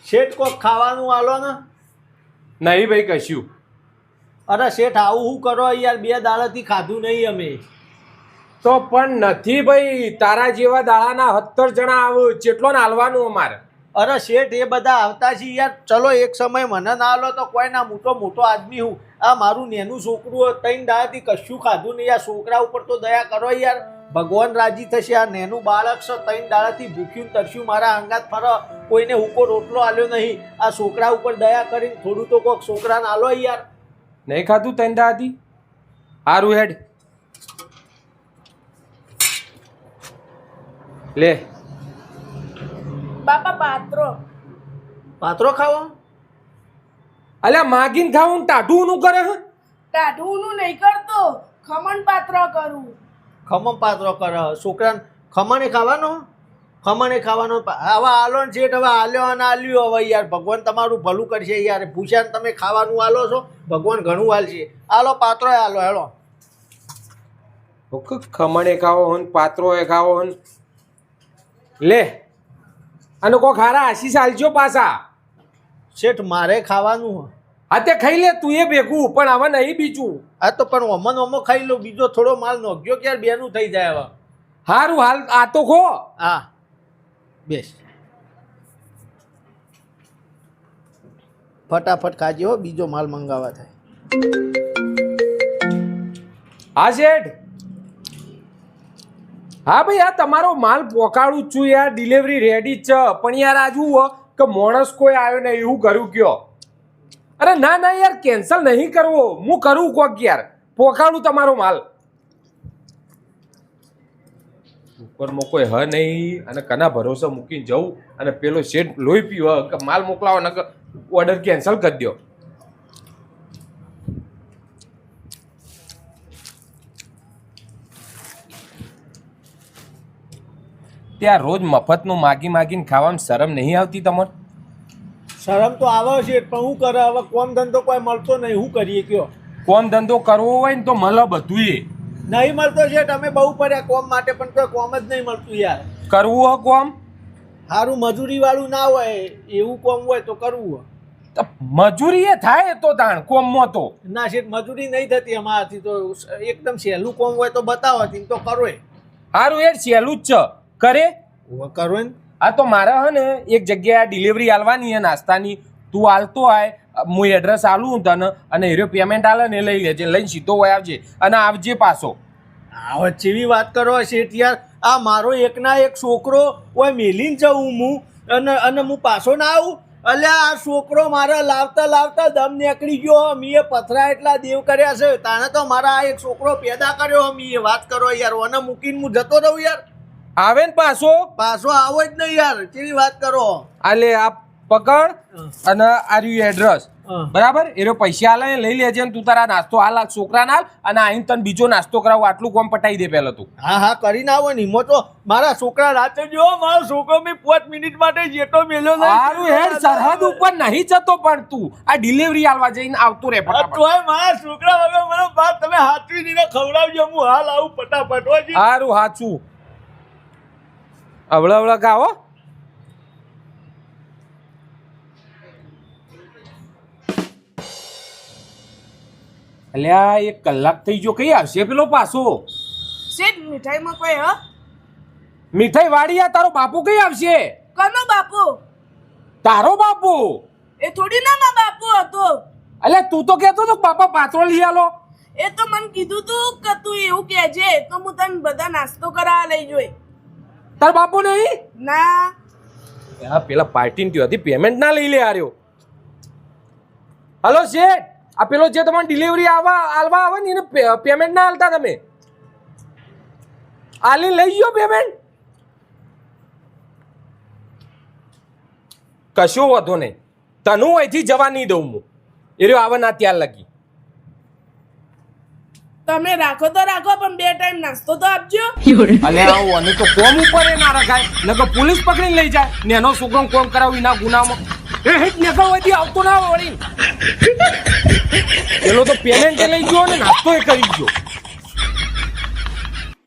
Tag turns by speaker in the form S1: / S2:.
S1: શેઠ કોક ખાવાનું આલો ને.
S2: નહીં ભાઈ કશું.
S1: અરે શેઠ આવું શું કરો યાર, 2 દાડાથી ખાધું નહીં અમે.
S2: તો પણ નથી ભાઈ, તારા જેવા દાડાના 17 જણા આવો, ચેટલો ને હાલવાનું અમારે.
S1: અરે શેઠ એ બધા આવતા છે યાર, ચલો એક સમય મને ના આલો તો કોઈ ના, મોટો આદમી હું. આ મારું નેનું છોકરું 3 દાડાથી કશું ખાધું નહીં. યાર છોકરા ઉપર તો દયા કરો યાર, ભગવાન રાજી થશે. આ નેનું બાળક છે, 3 દાડાથી ભૂખ્યું તરસ્યું મારા અંગાત ફરો, કોઈને હુકો રોટલો આલ્યો નહીં. આ છોકરા ઉપર દયા કરીને થોડું તો કોક છોકરાને આલો યાર.
S2: નહીં ખાધું 3 દાડાથી? હારું હેડ લે.
S3: બાપા
S1: પાત્રો ખાવો?
S2: અલ્યા માગીને ખાવું ને ટાઢું નું કરે.
S3: ટાઢુંનું નહીં કરતો, ખમણ પાત્ર કરું.
S1: ખમણ પાત્રો કરે છોકરાને? ખમણે ખાવાનો? ખમણે ખાવાનો હવે આલો ને શેઠ, હવે આલ્યો અને આલ્યો. હવે યાર ભગવાન તમારું ભલું કરશે યાર. પૂછ્યા તમે ખાવાનું આલો છો, ભગવાન ઘણું હાલશે. આલો પાત્રો આલો હેલો.
S2: ખમણે ખાવો હન, પાત્રો એ ખાવો હન. લે અને કોઈ ખારા આશીષ આલજો પાછા.
S1: શેઠ મારે ખાવાનું.
S2: હા તે ખાઈ લે તું એ ભેગું, પણ હવે નહીં બીજું.
S1: આ તો પણ ઓમો ખાઈ લો, બીજો થોડો માલ નોખ્યો ક્યારે બેનું થઈ જાય હવે.
S2: હારું હાલ આ તો ખો.
S1: હા બેસ, ફટાફટ ખાજો હો, બીજો માલ મંગાવવા થાય.
S2: હા શેઠ. હા ભાઈ આ તમારો માલ પોકાડું જ છું યાર, ડિલિવરી રેડી જ છે. પણ યાર આ જુઓ કે માણસ કોઈ આવ્યો ને એવું કર્યું કયો. અરે ના યાર કેન્સલ નહીં કરવો, હું કરું કોક યાર, પોકાડું તમારો માલ. ઉપરમાં કોઈ હ નહીં અને કના ભરોસે મૂકીને જવું અને પેલો શેઠ લોહી પીવો કે માલ મોકલાવો ને ઓર્ડર કેન્સલ કરી દો. ત્યાં રોજ મફતનું માગીને ખાવામાં શરમ નહીં આવતી તમારે?
S1: શરમ તો આવે છે પણ શું કરે હવે, કોમ ધંધો કોઈ મળતો નહીં, શું કરીએ કયો.
S2: કોમ ધંધો કરવો હોય ને તો મળે બધું.
S1: નહીં મળતો છે, અમે બહુ પડ્યા કોમ માટે પણ કોઈ કોમ જ નહીં મળતું યાર.
S2: કરવું હોય કોમ?
S1: સારું મજૂરી વાળું ના હોય એવું કોમ હોય તો કરવું હોય.
S2: તો મજૂરી એ થાય તો તાણ કોમમાં તો.
S1: ના શેઠ મજૂરી નહીં થતી અમારાથી, તો એકદમ સહેલું કોમ હોય તો બતાવો તો કરો.
S2: સારું યાર સહેલું જ છે, કરે
S1: કરો ને.
S2: આ તો મારા હે ને એક જગ્યાએ ડિલિવરી આલવાની હે નાસ્તાની, તું આલતો આય, હું એડ્રેસ આલું તને અને એરો પેમેન્ટ આલે ને લઈ લેજે, લઈને સીધો હોય આવજે અને આવજે પાછો.
S1: હવે ચેવી વાત કરો શેઠ યાર, આ મારો એકના એક છોકરો હોય મેલીને જવું હું અને હું પાછો ના આવું. અલ્યા આ છોકરો મારા લાવતા દમ નીકળી ગયો. મીએ પથરા એટલા દેવ કર્યા છે, તાણે તો મારા આ એક છોકરો પેદા કર્યો. મીએ વાત કરો યાર, ઓને મૂકીને હું જતો રહું યાર.
S2: આવે ને પાછો
S1: આવો જ નહીં યાર, કેવી વાત કરો.
S2: આલે આ પકડ અને આ રહ્યું એડ્રેસ, બરાબર? એનો પૈસા આલે લઈ લેજે ને તું તારા નાસ્તો હાલ છોકરાને હાલ અને આઈને તને બીજો નાસ્તો કરાવો. આટલું કામ પટાઈ દે પહેલા તું.
S1: હા કરીને આવો ને. હિંમત તો મારા છોકરા રાતે જો, મારો છોકરો મેં 5 મિનિટ માટે જેટલો મેલ્યો નહીં.
S2: સારું હેડ, સરહદ ઉપર નહીં જતો પણ તું આ ડિલિવરી આલવા જઈને આવતો રે ફટાફટ.
S1: તોય મારા છોકરા વગર મને બાપ તમે હાથવી દીને ખવડાવજો, હું હાલ આવું ફટાફટ.
S2: સારું હાચું અવળા ગાવો. અલ્યા 1 કલાક થઈ ગયો, કઈ આવશે પેલો પાછો?
S3: શેઠ મીઠાઈમાં કોઈ હ?
S2: મીઠાઈ વાળી આ તારો બાપુ કઈ આવશે?
S3: કનો બાપુ?
S2: તારો બાપુ?
S3: એ થોડી ના માં બાપુ હતો.
S2: અલ્યા તું તો કહેતો તો બાપા પાત્રો લઈ આલો.
S3: એ તો મને કીધું તું કે તું એવું કહેજે તો હું તને બધા નાસ્તો કરાવવા લઈ જોઈ.
S2: તાર બાપુ નહીં?
S3: ના
S2: પેલા પાર્ટી ત્યાંથી પેમેન્ટ ના લઈ લે આર્યો. હલો શેઠ, આ પેલો જે તમારે ડિલિવરી આલવા આવે ને એને પેમેન્ટ ના આલતા તમે? આલી લઈ ગયો પેમેન્ટ? કશો વાંધો નહીં, તનું અહીંથી જવા નહીં દઉં હું. એ રહ્યો આવે ના ત્યાં લગી.
S3: તમે રાખો તો રાખો પણ 2 ટાઈમ નાસ્તો તો આપજો.
S2: અલ્યા આવો તો કોમ ઉપર એ ના રખાય, નકર પોલીસ પકડીને લઈ જાય. નેનો છોકરો કોમ કરાવી ના ગુનામાં એ હેટ નીકળવાથી આવતો ના વળી. પેલો તો પેમેન્ટ લઈ ગયો ને નાસ્તો એ કરી ગયો.